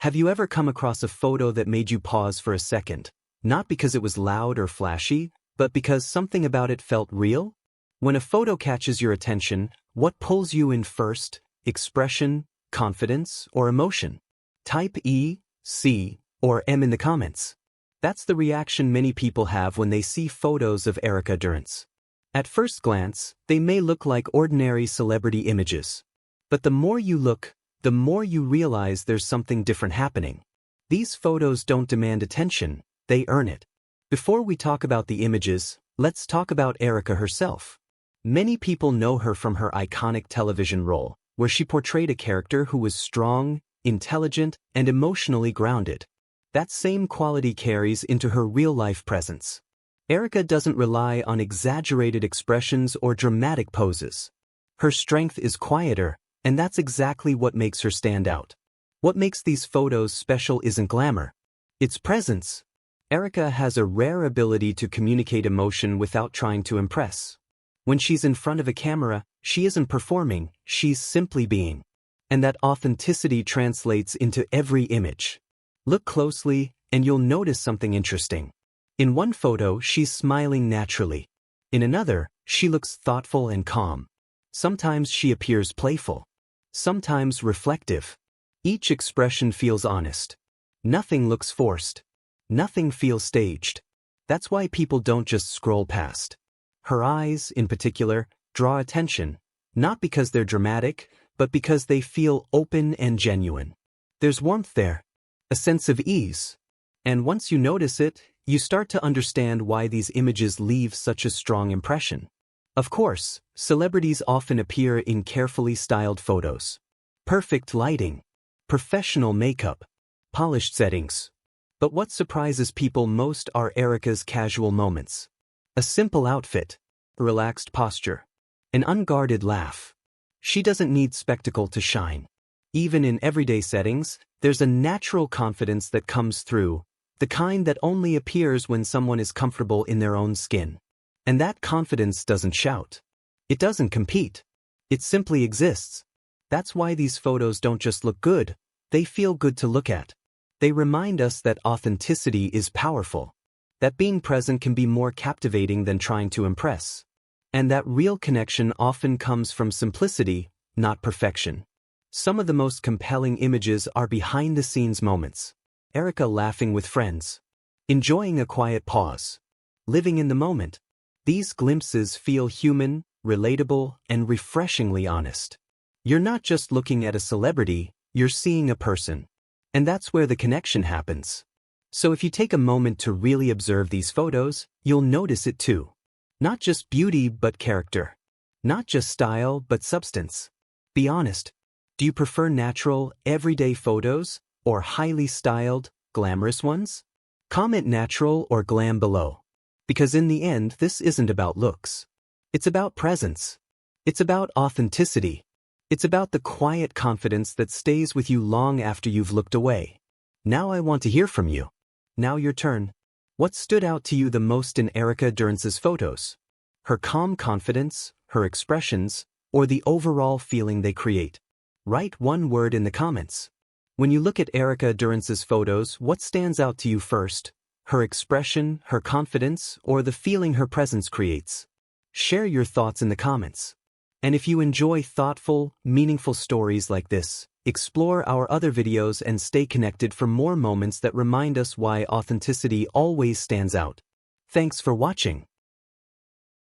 Have you ever come across a photo that made you pause for a second? Not because it was loud or flashy, but because something about it felt real? When a photo catches your attention, what pulls you in first? Expression, confidence, or emotion? Type E, C, or M in the comments. That's the reaction many people have when they see photos of Erica Durance. At first glance, they may look like ordinary celebrity images. But the more you look, the more you realize there's something different happening. These photos don't demand attention, they earn it. Before we talk about the images, let's talk about Erica herself. Many people know her from her iconic television role, where she portrayed a character who was strong, intelligent, and emotionally grounded. That same quality carries into her real-life presence. Erica doesn't rely on exaggerated expressions or dramatic poses. Her strength is quieter, and that's exactly what makes her stand out. What makes these photos special isn't glamour. It's presence. Erica has a rare ability to communicate emotion without trying to impress. When she's in front of a camera, she isn't performing, she's simply being. And that authenticity translates into every image. Look closely, and you'll notice something interesting. In one photo, she's smiling naturally. In another, she looks thoughtful and calm. Sometimes she appears playful. Sometimes reflective. Each expression feels honest. Nothing looks forced. Nothing feels staged. That's why people don't just scroll past. Her eyes, in particular, draw attention, not because they're dramatic, but because they feel open and genuine. There's warmth there, a sense of ease. And once you notice it, you start to understand why these images leave such a strong impression. Of course, celebrities often appear in carefully styled photos. Perfect lighting, professional makeup, polished settings. But what surprises people most are Erica's casual moments. A simple outfit, a relaxed posture, an unguarded laugh. She doesn't need spectacle to shine. Even in everyday settings, there's a natural confidence that comes through, the kind that only appears when someone is comfortable in their own skin. And that confidence doesn't shout. It doesn't compete. It simply exists. That's why these photos don't just look good, they feel good to look at. They remind us that authenticity is powerful, that being present can be more captivating than trying to impress, and that real connection often comes from simplicity, not perfection. Some of the most compelling images are behind-the-scenes moments. Erica laughing with friends, enjoying a quiet pause, living in the moment. These glimpses feel human, relatable, and refreshingly honest. You're not just looking at a celebrity, you're seeing a person. And that's where the connection happens. So if you take a moment to really observe these photos, you'll notice it too. Not just beauty but character. Not just style but substance. Be honest. Do you prefer natural, everyday photos, or highly styled, glamorous ones? Comment natural or glam below. Because in the end, this isn't about looks. It's about presence. It's about authenticity. It's about the quiet confidence that stays with you long after you've looked away. Now I want to hear from you. Now your turn. What stood out to you the most in Erica Durance's photos? Her calm confidence, her expressions, or the overall feeling they create? Write one word in the comments. When you look at Erica Durance's photos, what stands out to you first? Her expression, her confidence, or the feeling her presence creates? Share your thoughts in the comments. And if you enjoy thoughtful, meaningful stories like this, explore our other videos and stay connected for more moments that remind us why authenticity always stands out. Thanks for watching.